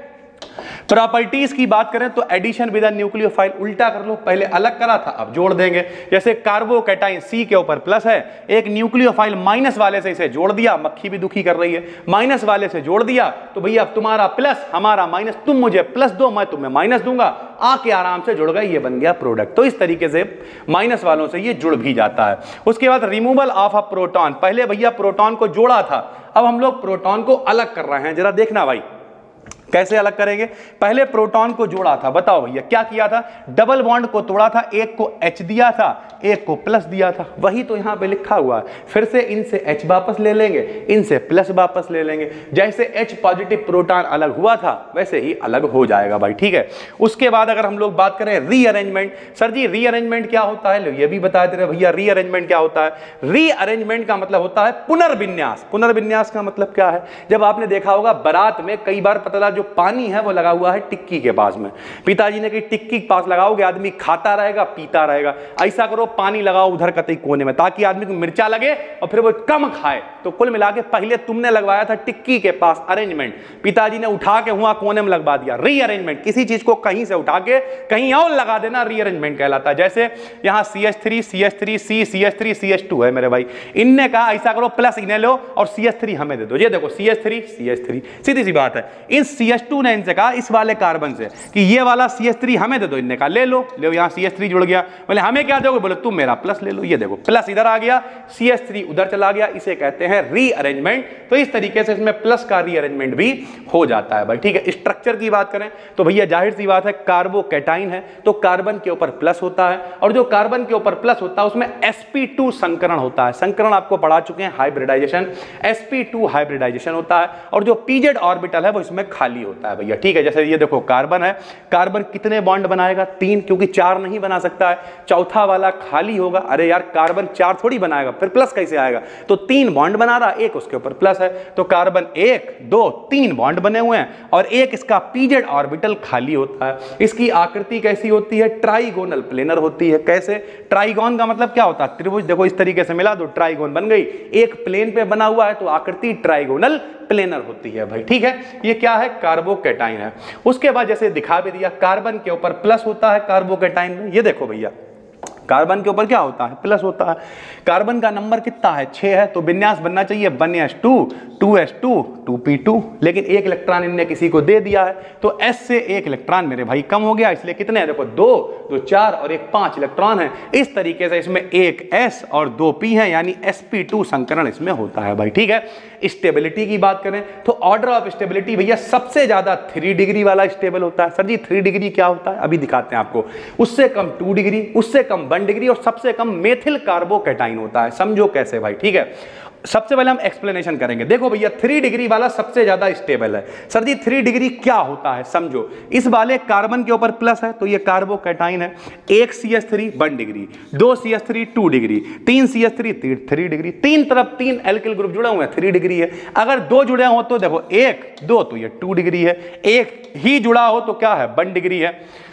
प्रॉपर्टीज की बात करें तो एडिशन विद न्यूक्लियोफाइल, उल्टा कर लो, पहले अलग करा था अब जोड़ देंगे। जैसे कार्बोकैटाइन C के ऊपर प्लस है, एक न्यूक्लियोफाइल माइनस वाले से इसे जोड़ दिया, मक्खी भी दुखी कर रही है, माइनस वाले से जोड़ दिया, तो भैया अब तुम्हारा प्लस हमारा माइनस, तुम मुझे प्लस दो, मैं तुम्हें माइनस दूंगा, आके आराम से जुड़ गए, ये बन गया प्रोडक्ट। तो इस तरीके से माइनस वालों से ये जुड़ भी जाता है। उसके बाद रिमूवल ऑफ अ प्रोटॉन, पहले भैया प्रोटॉन को जोड़ा था, अब हम लोग प्रोटॉन को अलग कर रहे हैं। जरा देखना भाई कैसे अलग करेंगे। पहले प्रोटॉन को जोड़ा था, बताओ भैया क्या किया था? डबल बॉन्ड को तोड़ा था, एक को H दिया था, एक को प्लस दिया था, वही तो यहां पे लिखा हुआ है। फिर से इनसे H वापस ले लेंगे, इनसे प्लस वापस ले लेंगे। जैसे H पॉजिटिव प्रोटॉन अलग हुआ था वैसे ही अलग हो जाएगा भाई, ठीक है। उसके बाद अगर हम लोग बात करें रीअरेंजमेंट, सर जी रीअरेंजमेंट क्या होता है? लो ये भी बता दे रहे भैया, रीअरेंजमेंट क्या होता है? रीअरेंजमेंट का मतलब होता है पुनर्विन्यास। पुनर्विन्यास का मतलब क्या है? जब आपने देखा होगा बारात में कई बार पतला जो पानी है वो लगा हुआ है टिक्की के पास में, पिताजी ने कही टिक्की के पास लगाओगे आदमी खाता रहेगा पीता रहेगा, ऐसा करो पानी लगाओ उधर कतई कोने में, ताकि आदमी को मिर्चा लगे और फिर वो कम खाए। तो कुल मिला के पहले तुमने लगवाया था टिक्की के पास अरेंजमेंट, पिताजी ने उठा के वहां कोने में लगवा दिया रीअरेंजमेंट। किसी चीज को कहीं से उठा के कहीं और लगा देना रीअरेंजमेंट कहलाता है। जैसे यहां CH3 CH3 C CH3 CH2 है मेरे भाई, इनने कहा ऐसा करो प्लस इन्हें लो और CH3 हमें दे दो। ये देखो CH3 CH3, सीधी सी बात है। इन CH2 ने इनसे कहा इस वाले कार्बन से कि ये वाला CH3 हमें दे दो, इनने कहा ले लो, यहां CH3 जुड़ गया, बोले हमें क्या दोगे? बोले तुम मेरा प्लस ले लो। ये देखो प्लस इधर आ गया, CH3 उधर चला गया, इसे कहते हैं रीअरेंजमेंट। तो इस तरीके से इसमें प्लस का रीअरेंजमेंट भी हो जाता है भाई, ठीक है। स्ट्रक्चर की बात करें तो भैया जाहिर सी बात है कार्बोकैटाइन है तो कार्बन के ऊपर प्लस होता है, और जो कार्बन के ऊपर प्लस होता है उसमें sp2 संकरण होता है। संकरण आपको पढ़ा चुके हैं, हाइब्रिडाइजेशन, sp2 हाइब्रिडाइजेशन होता है, और जो pz ऑर्बिटल है वो इसमें खाली खाली होता है भैया, ठीक है। जैसे ये देखो कार्बन है, कार्बन कितने बॉन्ड बनाएगा? 3, क्योंकि 4 नहीं बना सकता है। चौथा वाला खाली होगा, अरे यार कार्बन 4 थोड़ी बनाएगा, फिर प्लस कैसे आएगा? तो 3 बॉन्ड बना रहा, एक उसके ऊपर प्लस है, तो कार्बन 1 2 3 बॉन्ड बने हुए हैं और एक इसका पीजेड ऑर्बिटल खाली होता है। इसकी आकृति कैसी होती है? ट्राइगोनल प्लेनर होती है। कैसे? ट्राइगोन का मतलब क्या होता है? त्रिभुज। देखो इस तरीके से मिला दो, ट्राइगोन बन गई। एक प्लेन पे बना हुआ है तो आकृति ट्राइगोनल प्लेनर होती है भाई, ठीक है। ये क्या है? कार्बोकैटाइन है। उसके बाद जैसे दिखा भी दिया, कार्बन के ऊपर प्लस होता है कार्बोकैटाइन में। ये देखो भैया, कार्बन के ऊपर क्या होता है? प्लस होता है। कार्बन का नंबर कितना है? 6 है, तो विन्यास बनना चाहिए 1s2 2s2 2p2, लेकिन एक इलेक्ट्रॉन इनने किसी को दे दिया है, तो s से एक इलेक्ट्रॉन मेरे भाई कम हो गया, इसलिए कितने हैं? देखो 2 2 4 और एक 5 इलेक्ट्रॉन है। इस तरीके से इसमें एक s और 2 p है, यानी sp2 संकरण इसमें होता है भाई, ठीक है। स्टेबिलिटी की बात करें तो ऑर्डर ऑफ स्टेबिलिटी भैया सबसे ज्यादा 3 डिग्री वाला स्टेबल होता है। सर जी 3 डिग्री क्या होता है? अभी दिखाते हैं आपको। उससे कम 2 डिग्री, उससे कम 1 डिग्री और सबसे कम मेथिल कार्बोकैटाइन होता है। समझो कैसे भाई, ठीक है। सबसे पहले हम एक्सप्लेनेशन करेंगे। देखो भैया 3 डिग्री वाला सबसे ज्यादा स्टेबल है। सर जी 3 डिग्री क्या होता है? समझो, इस वाले कार्बन के ऊपर प्लस है तो ये कार्बोकैटाइन है। 1 CH3 1 degree, 2 CH3 2 degree, 3 CH3 3 degree, 3 तरफ 3 एल्किल ग्रुप जुड़े हुए हैं, 3 डिग्री है। अगर 2 जुड़े हो तो देखो 1 2 तो ये 2 डिग्री है, एक ही जुड़ा हो तो क्या है? 1 डिग्री है,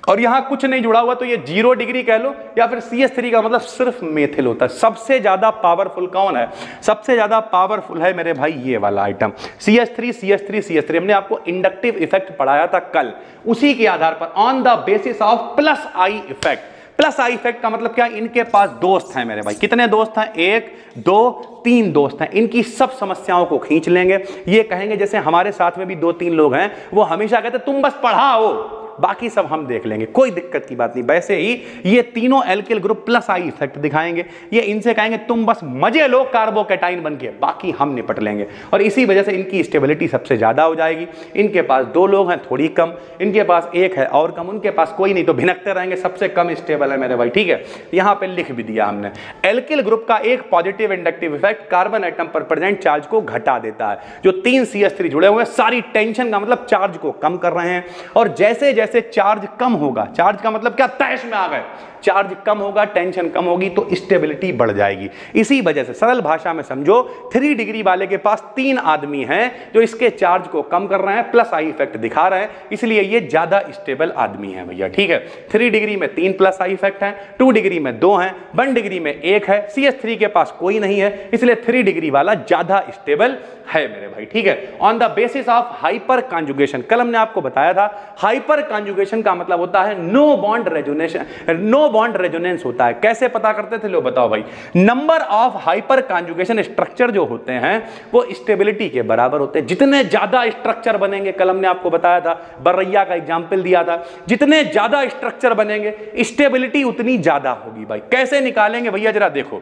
और यहां कुछ नहीं जुड़ा हुआ तो ये 0 डिग्री कह लो, या फिर CH3 का मतलब सिर्फ मेथिल होता है। सबसे ज्यादा पावरफुल कौन है? सबसे ज्यादा पावरफुल है मेरे भाई ये वाला आइटम CH3 CH3 CH3। हमने आपको इंडक्टिव इफेक्ट पढ़ाया था कल, उसी के आधार पर on the basis of plus I effect. Plus I effect का मतलब क्या? इनके पास दोस्त हैं मेरे भाई। कितने दोस्त हैं? 1 2 3 दोस्त हैं। इनकी सब समस्याओं को खींच लेंगे। ये कहेंगे, जैसे हमारे साथ में भी 2-3 लोग हैं, वो हमेशा कहते तुम बस पढ़ाओ, बाकी सब हम देख लेंगे, कोई दिक्कत की बात नहीं। वैसे ही ये तीनों alkyl group plus I effect दिखाएंगे। ये इनसे कहेंगे तुम बस मजे लो कार्बोकैटाइन बनके, बाकी हम निपट लेंगे। और इसी वजह से इनकी स्टेबिलिटी सबसे ज्यादा हो जाएगी। इनके पास 2 लोग हैं, थोड़ी कम, इनके पास 1 है और कम, उनके पास कोई नहीं, तो भिनकते रहेंगे। सबसे कम स्टेबल है मेरे भाई, ठीक है। यहां पे लिख भी दिया हमने। एल्किल ग्रुप का एक positive inductive effect carbon atom पर प्रेजेंट चार्ज को घटा देता है। जो 3 CH3 जुड़े हुए हैं, सारी टेंशन का मतलब चार्ज को कम कर रहे हैं। और जैसे जैसे चार्ज कम होगा, चार्ज का मतलब क्या? तैश में आ गए। चार्ज कम होगा, टेंशन कम होगी तो स्टेबिलिटी बढ़ जाएगी। इसी वजह से सरल भाषा में समझो, 3 डिग्री वाले के पास 3 आदमी हैं जो इसके चार्ज को कम कर रहे हैं, प्लस आई इफेक्ट दिखा रहे हैं, इसलिए ये ज्यादा स्टेबल आदमी है भैया, ठीक है। 3 डिग्री में 3 प्लस आई इफेक्ट है, 2 डिग्री में 2 हैं, 1 डिग्री में 1 है। CH3 के पास कोई नहीं है, इसलिए 3 डिग्री वाला ज्यादा स्टेबल है मेरे भाई, ठीक है। On the basis of hyper conjugation, कल हमने आपको बताया था हाइपर कॉन्जुगेशन का मतलब होता है no bond resonation, no bond resonance होता है। कैसे पता करते थे? लो बताओ भाई। Number of hyper conjugation structure जो होते हैं वो स्टेबिलिटी के बराबर होते हैं। जितने ज्यादा स्ट्रक्चर बनेंगे, कल हमने आपको बताया था, बर्रैया का एग्जांपल दिया था, जितने ज्यादा स्ट्रक्चर बनेंगे स्टेबिलिटी उतनी ज्यादा होगी भाई। कैसे निकालेंगे भैया जरा देखो।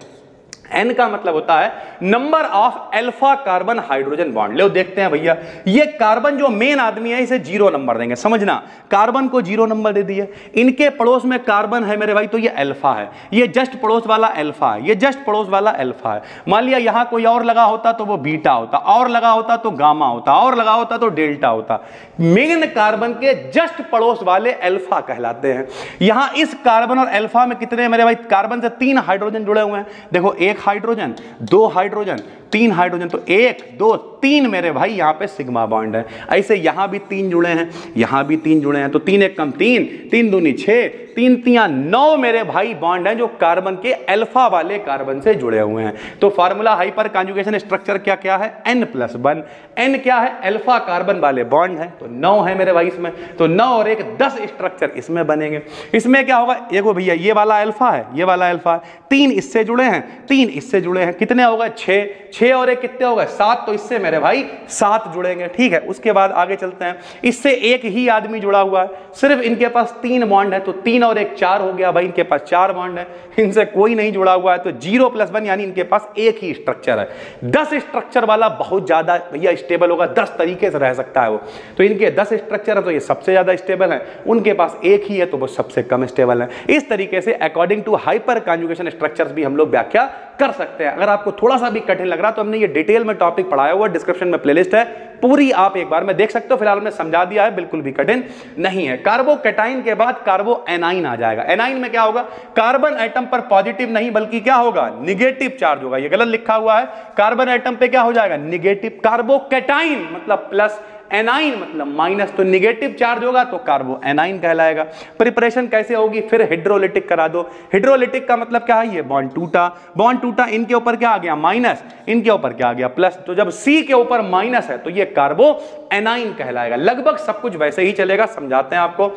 N का मतलब होता है number of alpha carbon hydrogen bond. लो देखते हैं भैया, ये कार्बन जो मेन आदमी है इसे 0 नंबर देंगे, समझना। कार्बन को 0 नंबर दे दिए। इनके पड़ोस में कार्बन है मेरे भाई, तो ये अल्फा है, ये जस्ट पड़ोस वाला अल्फा है, ये जस्ट पड़ोस वाला अल्फा है। मान लिया यहां कोई और लगा होता तो वो बीटा होता, और लगा होता तो गामा होता, और लगा होता तो डेल्टा होता। मेन कार्बन के जस्ट पड़ोस वाले अल्फा कहलाते हैं। यहां इस कार्बन और अल्फा में कितने मेरे भाई? कार्बन से 3 हाइड्रोजन जुड़े हुए हैं। देखो 1 हाइड्रोजन, 2 हाइड्रोजन, 3 हाइड्रोजन, तो 1 2 3 मेरे भाई यहां पे सिग्मा बॉन्ड है। ऐसे यहां भी 3 जुड़े हैं, यहां भी 3 जुड़े हैं, तो 3 1 कम 3, 3 दूनी 6, 3 3 9 मेरे भाई बॉन्ड हैं जो कार्बन के अल्फा वाले कार्बन से जुड़े हुए हैं। तो फार्मूला हाइपर कॉन्जुगेशन स्ट्रक्चर क्या क्या है? N+1। N क्या है? अल्फा कार्बन वाले बॉन्ड है, तो 9 है मेरे भाई इसमें, तो 9 और 1 10 स्ट्रक्चर इसमें बनेंगे। इसमें क्या होगा? देखो भैया ये वाला अल्फा है, ये वाला अल्फा है, 3 इससे जुड़े हैं, 3 इससे जुड़े हैं, कितने होगा? 6, 6 और 1 कितने होगा? 7, तो इससे मेरे भाई 7 जुड़ेंगे, ठीक है। उसके बाद आगे चलते हैं, इससे एक ही आदमी जुड़ा हुआ है, सिर्फ इनके पास 3 बॉन्ड है, तो 3 और 1 4 हो गया भाई, इनके पास 4 बॉन्ड है। इनसे कोई नहीं जुड़ा हुआ है, तो 0+1 यानी इनके पास एक ही स्ट्रक्चर है। 10 स्ट्रक्चर वाला बहुत ज्यादा भैया स्टेबल होगा, 10 तरीके से रह सकता है वो। तो इनके 10 स्ट्रक्चर है तो ये सबसे ज्यादा स्टेबल है, उनके पास एक ही है तो वो सबसे कम स्टेबल है। इस तरीके से according to hyper conjugation structures भी हम लोग व्याख्या कर सकते हैं। अगर आपको थोड़ा सा भी कठिन लग रहा तो हमने ये डिटेल में टॉपिक पढ़ाया हुआ, डिस्क्रिप्शन में प्लेलिस्ट है पूरी, आप एक बार में देख सकते हो। फिलहाल हमने समझा दिया है, बिल्कुल भी कठिन नहीं है। कार्बोकैटाइन के बाद कार्बो एनाइन आ जाएगा। एनाइन में क्या होगा, कार्बन एटम पर पॉजिटिव नहीं बल्कि क्या होगा, निगेटिव चार्ज होगा। ये गलत लिखा हुआ है, कार्बन एटम पे क्या हो जाएगा, निगेटिव। कार्बोकैटाइन मतलब प्लस, एनाइन मतलब माइनस, तो निगेटिव चार्ज होगा तो कार्बो एनाइन कहलाएगा। प्रिपरेशन कैसे होगी, फिर हाइड्रोलिटिक करा दो। हाइड्रोलिटिक का मतलब क्या है, ये बॉन्ड टूटा, बॉन्ड टूटा, इनके ऊपर क्या आ गया माइनस, इनके ऊपर क्या आ गया प्लस, तो जब C के ऊपर माइनस है तो ये कार्बो एनाइन कहलाएगा। लगभग सब कुछ वैसे ही चलेगा, समझाते हैं आपको।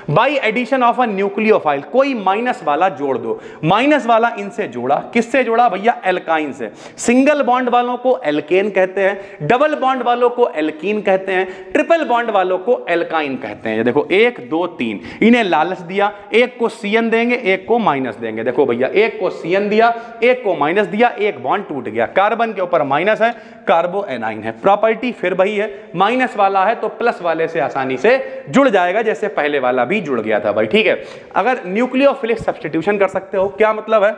By addition of a nucleophile, कोई माइनस वाला जोड़ दो। माइनस वाला इनसे जोड़ा, किससे जोड़ा भैया, एल्काइन से। सिंगल बॉन्ड वालों को एल्केन कहते हैं, डबल बॉन्ड वालों को एल्कीन कहते हैं, ट्रिपल बॉन्ड वालों को एल्काइन कहते हैं। ये देखो 1 2 3, इन्हें लालच दिया, एक को CN देंगे, एक को माइनस देंगे। देखो भैया, एक को CN दिया, एक को माइनस दिया, एक बॉन्ड टूट गया। कार्बन के ऊपर माइनस है, कार्बो एनाइन है। प्रॉपर्टी फिर वही है, माइनस वाला है तो प्लस वाले से आसानी से जुड़ जाएगा, जैसे पहले वाला भी जुड़ गया था भाई, ठीक है। अगर न्यूक्लियोफिलिक सब्स्टिट्यूशन कर सकते हो, क्या मतलब है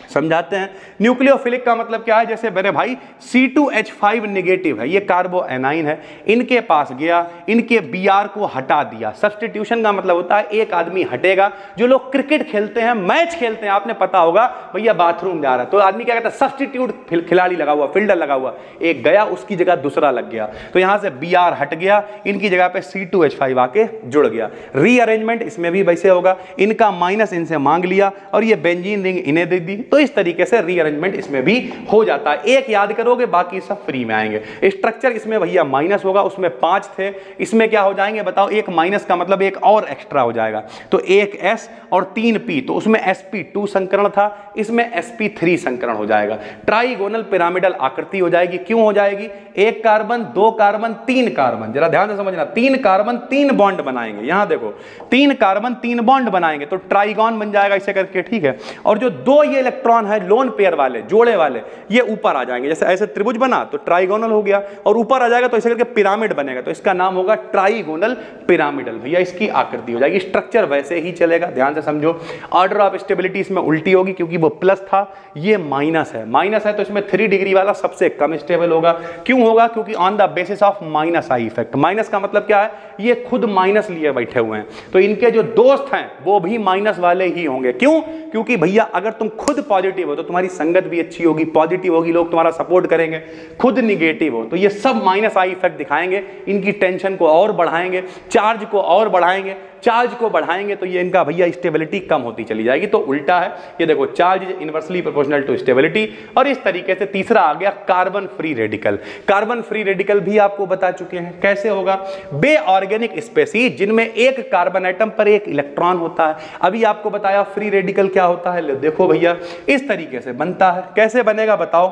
समझाते हैं। न्यूक्लियोफिलिक का मतलब क्या है, जैसे मेरे भाई C2H5 नेगेटिव है, ये कार्बो एनाइन है, इनके पास गया, इनके Br को हटा दिया। सब्स्टिट्यूशन का मतलब होता है एक आदमी हटेगा। जो लोग क्रिकेट खेलते हैं, मैच खेलते हैं, आपने पता होगा भैया बाथरूम जा रहा है तो आदमी क्या कहता है, सब्स्टिट्यूट खिलाड़ी लगा हुआ, फील्डर लगा हुआ, एक गया उसकी जगह दूसरा लग गया, तो यहां से Br हट गया, इनकी जगह पे C2H5 आके जुड़ गया। रीअरेंजमेंट इसमें भी वैसे होगा, इनका माइनस इनसे मांग लिया और ये बेंजीन रिंग इन्हें दे दी, तो इस तरीके से रीअरेंजमेंट इसमें भी हो जाता है। एक याद करोगे बाकी सब फ्री में आएंगे। स्ट्रक्चर इसमें भैया माइनस होगा, उसमें 5 थे, इसमें क्या हो जाएंगे बताओ, एक माइनस का मतलब एक और एक्स्ट्रा हो जाएगा, तो एक S और 3 P, तो उसमें sp2 संकरण था, इसमें sp3 संकरण हो जाएगा। ट्राइगोनल पिरामिडल आकृति हो जाएगी। क्यों हो जाएगी, 1 कार्बन 2 कार्बन 3 कार्बन, जरा ध्यान से समझना, 3 कार्बन 3 बॉन्ड बनाएंगे, यहां देखो 3 कार्बन 3 बॉन्ड बनाएंगे तो ट्राइगोन बन जाएगा इसे करके, ठीक है। और जो 2 ये इलेक्ट्रॉन है लोन पेयर वाले, जोड़े वाले, ये ऊपर आ जाएंगे, जैसे ऐसे त्रिभुज बना तो ट्राइगोनल हो गया, और ऊपर आ जाएगा तो ऐसे करके पिरामिड बनेगा, तो इसका नाम होगा ट्राइगोनल पिरामिडल। भैया इसकी आकृति हो जाएगी, स्ट्रक्चर वैसे ही चलेगा, ध्यान से समझो। ऑर्डर ऑफ स्टेबिलिटी इसमें उल्टी होगी क्योंकि वो प्लस था, ये माइनस है। माइनस है तो इसमें 3 डिग्री वाला सबसे कम स्टेबल होगा। क्यों होगा, क्योंकि on the basis of minus I effect. Minus का मतलब क्या है, ये खुद माइनस लिए बैठे हुए हैं, तो इनके जो दोस्त हैं वो भी माइनस वाले ही होंगे। क्यों, क्योंकि भैया अगर तुम खुद पॉजिटिव हो तो तुम्हारी संगत भी अच्छी होगी, पॉजिटिव होगी, लोग तुम्हारा सपोर्ट करेंगे। खुद निगेटिव हो तो ये सब माइनस आई इफेक्ट दिखाएंगे, इनकी टेंशन को और बढ़ाएंगे, चार्ज को और बढ़ाएंगे। चार्ज को बढ़ाएंगे तो ये इनका भैया स्टेबिलिटी कम होती चली जाएगी, तो उल्टा है। ये देखो charge is inversely proportional to stability. और इस तरीके से तीसरा आ गया carbon free radical. Carbon free radical भी आपको बता चुके हैं कैसे होगा। बे ऑर्गेनिक स्पेसीज जिनमें एक कार्बन एटम पर एक इलेक्ट्रॉन होता है। अभी आपको बताया फ्री रेडिकल क्या होता है, देखो भैया इस तरीके से बनता है। कैसे बनेगा बताओ,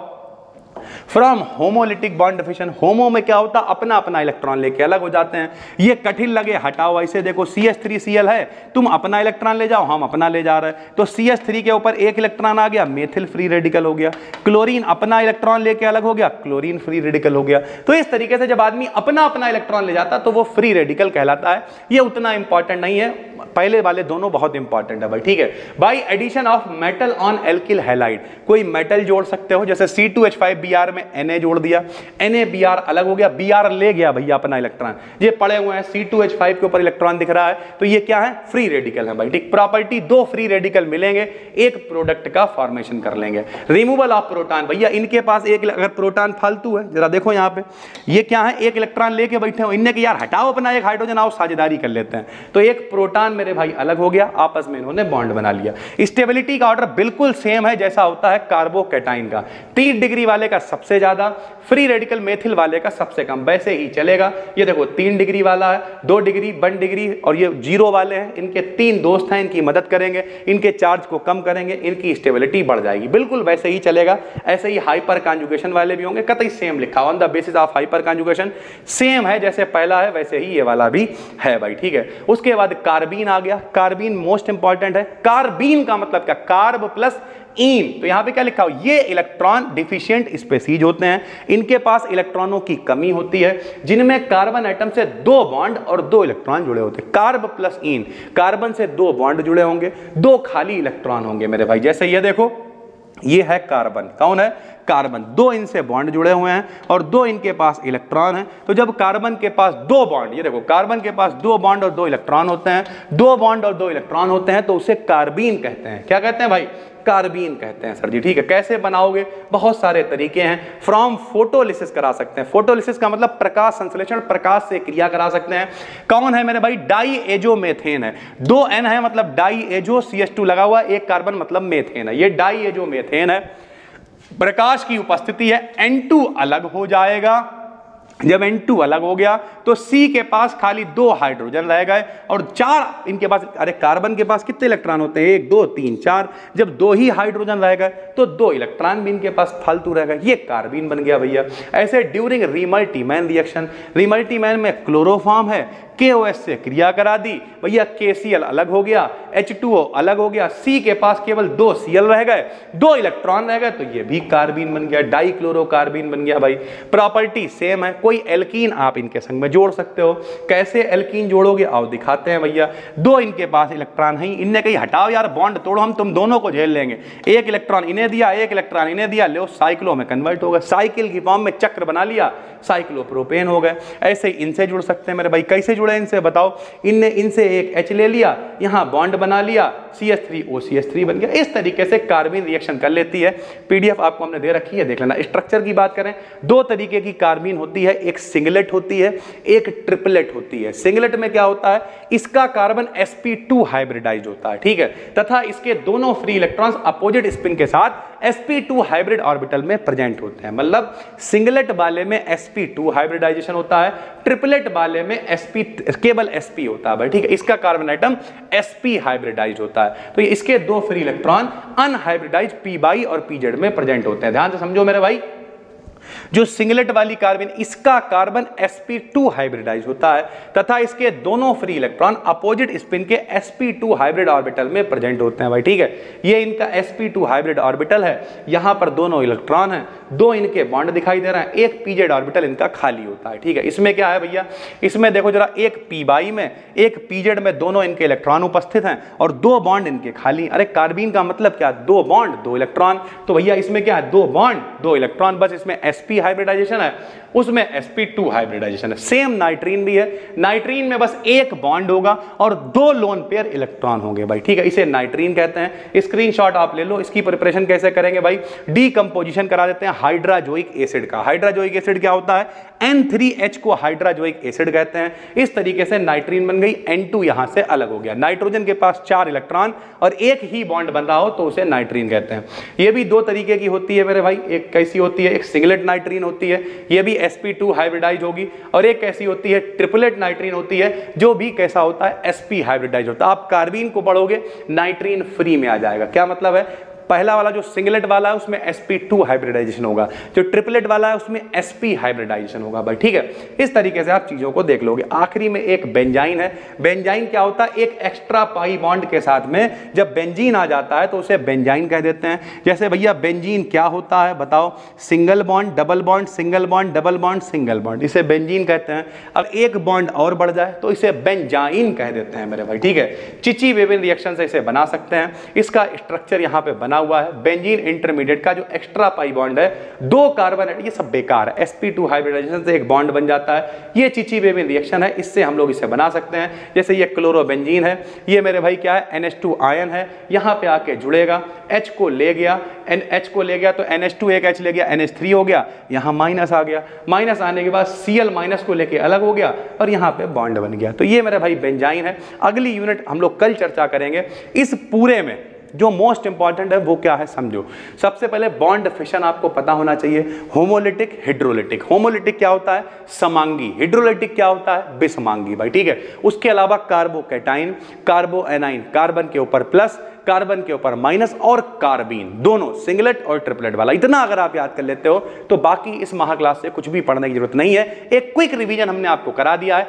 फ्रॉम होमोलिटिक बॉन्ड डिफिशन। होमो में क्या होता है, अपना अपना इलेक्ट्रॉन लेके अलग हो जाते हैं। ये कठिन लगे हटाओ, ऐसे देखो CH3Cl है, तुम अपना इलेक्ट्रॉन ले जाओ, हम अपना ले जा रहे हैं, तो CH3 के ऊपर एक इलेक्ट्रॉन आ गया, मेथिल फ्री रेडिकल हो गया। क्लोरीन अपना इलेक्ट्रॉन लेके अलग हो गया, क्लोरीन फ्री रेडिकल हो गया। तो इस तरीके से जब आदमी अपना अपना इलेक्ट्रॉन ले जाता तो वो फ्री रेडिकल कहलाता है। ये उतना इंपॉर्टेंट नहीं है, पहले वाले दोनों बहुत इंपॉर्टेंट है भाई, ठीक है। By addition of metal on alkyl halide, कोई मेटल जोड़ सकते हो, जैसे C2H5Br में Na जोड़ दिया, NaBr अलग हो गया, Br ले गया भैया अपना इलेक्ट्रॉन, ये पड़े हुए हैं, C2H5 के ऊपर इलेक्ट्रॉन दिख रहा है, तो ये क्या है, फ्री रेडिकल है भाई, ठीक। प्रॉपर्टी, 2 फ्री रेडिकल मिलेंगे, एक प्रोडक्ट का फॉर्मेशन कर लेंगे। रिमूवल ऑफ प्रोटॉन, भैया इनके पास एक अगर प्रोटॉन फालतू है, जरा देखो यहाँ पे, ये क्या है, एक इलेक्ट्रॉन लेके बैठे हो, इनने कि यार हटाओ अपना एक हाइड्रोजन, आओ साझेदारी कर लेते हैं, तो एक प्रोटॉन मेरे भाई अलग हो गया, आपस में इन्होंने बॉन्ड बना लिया। स्टेबिलिटी का ऑर्डर बिल्कुल सेम है जैसा होता है कार्बोकैटाइन का, 3 डिग्री वाले का सबसे ज्यादा, फ्री रेडिकल मेथिल वाले का सबसे कम, वैसे ही चलेगा। ये देखो 3 डिग्री वाला है, 2 डिग्री 1 डिग्री, और ये 0 वाले हैं, इनके 3 दोस्त हैं, इनकी मदद करेंगे, इनके चार्ज को कम करेंगे, इनकी स्टेबिलिटी बढ़ जाएगी। बिल्कुल वैसे ही चलेगा। ऐसे ही हाइपर कॉन्जुगेशन वाले भी होंगे, कतई सेम लिखा on the basis of hyper conjugation, same है जैसे पहला है वैसे ही ये वाला भी है भाई, ठीक है। उसके बाद कार्बीन आ गया। कार्बीन मोस्ट इंपॉर्टेंट है। कार्बीन का मतलब क्या, कार्ब प्लस इन, तो यहां पे क्या लिखा हो, ये इलेक्ट्रॉन डिफिशिएंट स्पेसीज होते हैं, इनके पास इलेक्ट्रॉनों की कमी होती है, जिनमें कार्बन एटम से 2 बॉन्ड और 2 इलेक्ट्रॉन जुड़े होते हैं। कार्ब प्लस इन, कार्बन से 2 बॉन्ड जुड़े होंगे, 2 खाली इलेक्ट्रॉन होंगे मेरे भाई। जैसे ये देखो ये है कार्बन। कौन है? कार्बन। दो इनसे बॉन्ड जुड़े हुए हैं और दो इनके पास इलेक्ट्रॉन है। तो जब कार्बन के पास दो बॉन्ड, ये देखो कार्बन के पास दो बॉन्ड और दो इलेक्ट्रॉन होते हैं, दो बॉन्ड और दो इलेक्ट्रॉन होते हैं, तो उसे कार्बीन कहते हैं। क्या कहते हैं भाई? कार्बीन कहते हैं सर जी। ठीक है, कैसे बनाओगे? बहुत सारे तरीके हैं। फ्रॉम फोटोलिसिस करा सकते हैं। फोटोलिसिस का मतलब प्रकाश संश्लेषण, प्रकाश से क्रिया करा सकते हैं। कौन है मेरे भाई? डाई एजो मेथेन है। दो एन है मतलब डाई एजो, CH2 लगा हुआ, एक कार्बन मतलब मेथेन है। ये डाई एजो मेथेन है। प्रकाश की उपस्थिति है, N2 अलग हो जाएगा। जब N2 अलग हो गया तो C के पास खाली दो हाइड्रोजन रह गए और चार इनके पास, अरे कार्बन के पास कितने इलेक्ट्रॉन होते हैं? 1 2 3 4। जब दो ही हाइड्रोजन रह गए तो दो इलेक्ट्रॉन भी इनके पास फालतू रह गए, ये कार्बीन बन गया भैया। ऐसे ड्यूरिंग रिमल्टीमैन रिएक्शन, रिमल्टीमैन में क्लोरोफॉर्म है, KOH से क्रिया करा दी भैया, KCl अलग हो गया, H2O अलग हो गया, C के पास केवल दो Cl रह गए, दो इलेक्ट्रॉन रह गए, तो ये भी कार्बीन बन गया, डाइक्लोरोकार्बीन बन गया भाई। प्रॉपर्टी सेम है। कोई एल्कीन आप इनके संग में जोड़ सकते हो। कैसे एल्कीन जोड़ोगे? आओ दिखाते हैं भैया। दो इनके पास इलेक्ट्रॉन है, इनने कही हटाओ यार बॉन्ड तोड़ो, हम तुम दोनों को झेल लेंगे। एक इलेक्ट्रॉन इन्हें दिया, एक इलेक्ट्रॉन इन्हें दिया, लो साइक्लो में कन्वर्ट हो गए, साइकिल की फॉर्म में चक्र बना लिया, साइक्लोप्रोपेन हो गए। ऐसे ही इनसे जुड़ सकते हैं मेरे भाई। कैसे जुड़े इनसे बताओ? इनने इनसे एक H ले लिया, यहां बॉन्ड बना लिया, CH3OCH3 बन गया। इस तरीके से कार्बीन रिएक्शन कर लेती है। PDF आपको हमने दे रखी है, देख लेना। स्ट्रक्चर की बात करें, दो तरीके की कार्बीन होती है, एक सिंगलेट होती है, एक ट्रिपलेट होती है। सिंगलेट में क्या होता है? इसका कार्बन sp2 हाइब्रिडाइज होता है, ठीक है, तथा इसके दोनों फ्री इलेक्ट्रॉन्स अपोजिट स्पिन के साथ sp2 हाइब्रिड ऑर्बिटल में प्रेजेंट होते हैं। मतलब सिंगलेट वाले में sp2 हाइब्रिडाइजेशन होता है, ट्रिपलेट वाले में केवल sp होता है भाई, ठीक है। इसका कार्बन आइटम sp हाइब्रिडाइज होता है। तो ये इसके दो फ्री इलेक्ट्रॉन अनहाइब्रिडाइज p और pz में प्रेजेंट होते हैं। ध्यान से समझो मेरे भाई, जो सिंगलेट वाली कार्बन, इसका कार्बन sp2 हाइब्रिडाइज होता है तथा इसके दोनों फ्री इलेक्ट्रॉन अपोजिट स्पिन के sp2 हाइब्रिड ऑर्बिटल में प्रेजेंट होते हैं भाई, ठीक है। ये इनका sp2 हाइब्रिड ऑर्बिटल है, यहां पर दोनों इलेक्ट्रॉन हैं, दो इनके बॉन्ड दिखाई दे रहे हैं, एक pz ऑर्बिटल इनका खाली होता है, ठीक है। इसमें क्या है भैया? इसमें देखो जरा, एक p में एक pz में दोनों इनके इलेक्ट्रॉन उपस्थित हैं और दो बॉन्ड इनके खाली। अरे कार्बीन का मतलब क्या? दो बॉन्ड दो इलेक्ट्रॉन। तो भैया इसमें क्या है? दो बॉन्ड दो इलेक्ट्रॉन, बस इसमें sp हाइब्रिडाइजेशन है, उसमें sp2 हाइब्रिडाइजेशन है। सेम नाइट्रीन भी है, नाइट्रीन में बस एक बॉन्ड होगा और दो लोन पेयर इलेक्ट्रॉन होंगे भाई, ठीक है। इसे नाइट्रीन कहते हैं। स्क्रीनशॉट आप ले लो। इसकी प्रिपरेशन कैसे करेंगे भाई? डीकंपोजिशन करा देते हैं हाइड्राजोइक एसिड का। हाइड्राजोइक एसिड क्या होता है? N3H को हाइड्राजोइक एसिड कहते हैं। इस तरीके से नाइट्रीन बन गई, N2 यहां से अलग हो गया। नाइट्रोजन के पास 4 इलेक्ट्रॉन और एक ही बॉन्ड बन रहा हो तो उसे नाइट्रीन कहते हैं। ये भी दो तरीके की होती है मेरे भाई। एक कैसी होती है? एक सिंगलेट नाइट्रीन होती है, ये भी sp2 हाइब्रिडाइज होगी, और एक कैसी होती है? ट्रिपलेट नाइट्रीन होती है, जो भी कैसा होता है? sp हाइब्रिडाइज होता है। आप कार्बीन को पढ़ोगे, नाइट्रीन फ्री में आ जाएगा। क्या मतलब है? पहला वाला जो सिंगलेट वाला है उसमें sp2 हाइब्रिडाइजेशन होगा, जो ट्रिपलेट वाला है उसमें sp हाइब्रिडाइजेशन होगा भाई, ठीक है। इस तरीके से आप चीजों को देख लोगे। आखिरी में एक बेंजाइन है। बेंजाइन क्या होता है? एक एक्स्ट्रा पाई बॉन्ड के साथ में जब बेंजीन आ जाता है तो उसे बेंजाइन कह देते हैं। जैसे भैया बेंजीन क्या होता है बताओ? Single bond double bond, single bond double bond, single bond, इसे बेंजीन कहते हैं। अब एक बॉन्ड और बढ़ जाए तो इसे बेंजाइन कह देते हैं मेरे भाई, ठीक है। चिची-वेविन रिएक्शन से इसे बना सकते हैं। इसका स्ट्रक्चर यहाँ पे बना हुआ है। बेंजीन इंटरमीडिएट का जो एक्स्ट्रा पाई बॉन्ड है, दो कार्बन है, ये सब बेकार है। sp2 हाइब्रिडाइजेशन से एक बॉन्ड बन जाता है। ये चिची-वेविन रिएक्शन है, इससे हम लोग इसे बना सकते हैं। जैसे ये क्लोरोबेंजीन है, ये मेरे भाई क्या है? NH2 आयन है, यहां पे आके जुड़ेगा, H को ले गया, H को ले गया तो NH2 एक H ले गया, NH3 हो गया, यहां माइनस आ गया, माइनस आने के बाद Cl माइनस को लेके अलग हो गया और यहां पे बॉन्ड बन गया। तो ये मेरे भाई बेंजाइन है। अगली यूनिट हम लोग कल चर्चा करेंगे। इस पूरे में जो मोस्ट इंपॉर्टेंट है वो क्या है समझो। सबसे पहले बॉन्ड फिशन आपको पता होना चाहिए। Homolytic, hydrolytic. होमोलिटिक क्या होता है? समांगी। हाइड्रोलिटिक क्या होता है? विषमांगी भाई, ठीक है। उसके अलावा कार्बोकैटाइन, कार्बो एनाइन, कार्बन के ऊपर प्लस, कार्बन के ऊपर माइनस, और कार्बीन, दोनों सिंगलेट और ट्रिपलेट वाला। इतना अगर आप याद कर लेते हो तो बाकी इस महाक्लास से कुछ भी पढ़ने की जरूरत नहीं है। एक क्विक रिवीजन हमने आपको करा दिया है।